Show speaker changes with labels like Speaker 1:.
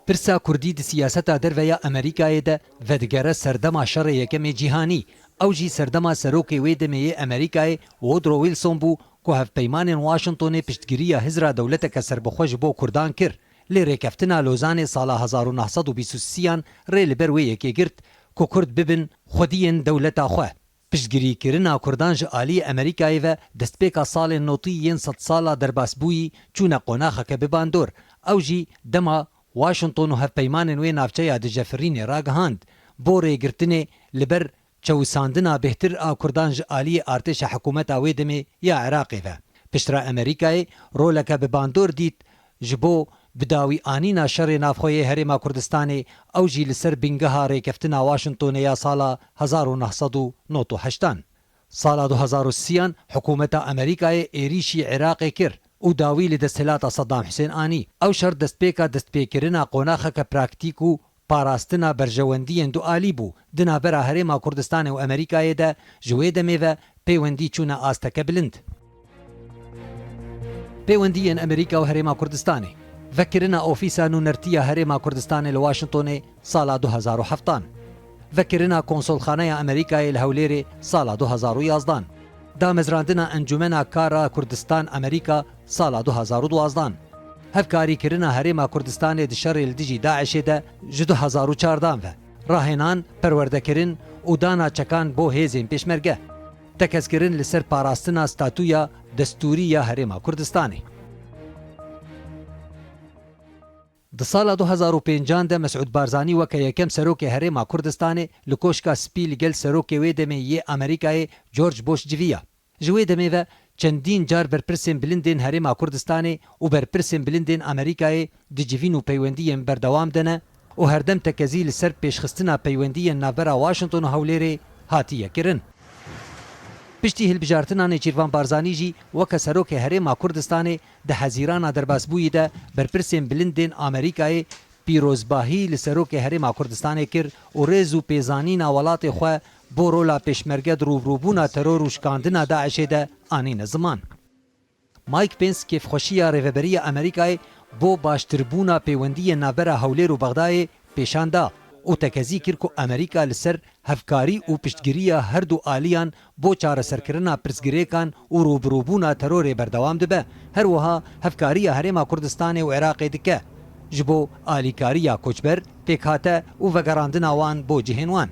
Speaker 1: پرسا کوردی د سیاستا درویا امریکای ده ودگره سردما شر یکم جهانی او جی سردما سروکی وی دمی امریکای وودرو ویلسون بو که هف پیمان واشنطن پشتگیری هزرا دولت کسر بخوش بو کردان کر لی ریکفتنا لوزان سال 1923 ری لبر وی یکی گرت که کرد ببن خودین دولتا خواه پشتگیری کرنا کردان ج آلی امریکای و دستپیکا سال نوتی ین 100 سالا درباس بویی چون قناخه که بباندور او جی دما واشنطن و هف پیمان وی نافچه د جفرین راگهاند بو ریگرتنه لبر چوساندنا بهتر آ کردان ج آلی ارتش حکومت آوی دمی یا عراقی و پشترا امریکای رولکه بباندور دید جبو بداوی آنینا شر نافخوی هرما کردستان او جی لسر بنگها ریکفتنا واشنطن یا سالا 1998 سالا 2030 حکومت امریکای ایریشی عراقی کر او داوی لدستهلات صدام حسین آنی او شر دستپیکا دستپیکرنا قوناخه که پراکتیکو پاراستنا برجوندی دو آلی بو دنا برا هرما کردستان و امریکای ده جوی دمی و پیوندی چونه آستک بلند پیوندی امریکا و هرما کردستانی وکرنا اوفیسا نونرتیا هرما کردستان لواشنطن سالا 2007 وکرنا کنسولخانه امریکای الهولیر سالا 2011 دامزراندنا انجمنا کارا کردستان امریکا سالا 2012 هفکاری کرنا هرما کردستان د شر الدجی داعش ده ج 2014 و راهنان پرورده کرن او دانا چکان بو هیزین پیشمرگه تکسکرین لسر پاراستنا ستاتویا دستوری یا هرما کردستانی د سال 2005 ده مسعود بارزانی وکه یکم سروک هرما کردستان لکوشکا سپیل گل سروک وی دمه ی امریکای جورج بوش جویا جوی دمه و چندین جار برپرسین بلندین هرما کردستان او برپرسین بلندین امریکای د جوینو پیوندی بردوام دنه او هردم تکزیل سر پیشخستنا پیوندی نابرا واشنطن هولیر هاتیه کرن پشتی هلبجارتنا نیچیروان بارزانی جی وکه سروک هرما کردستان ده حزیرانا درباس بوی ده برپرسین بلندین امریکای پیروزباهی لسروک هرما کردستان کر او ریزو پیزانینا ولات خواه بورولا پیشمرگه دروبروبونا ترور و شکاندنا داعش ده آنین زمان مایک پنس کیف خوشی ریوبری امریکای بو باشتربونا پیوندی نابرا هولیر و بغدای پیشان دا او تکزی کر کو امریکا لسر هفکاری او پشتگیری هر دو آلیان بو چاره سرکرنا پرسگریکان او روبروبونا ترور بردوام دبه هر وها هفکاری هرما کردستان و عراق دکه جبو آلیکاری کوچبر پیکاته او وگراندنا وان بو جهنوان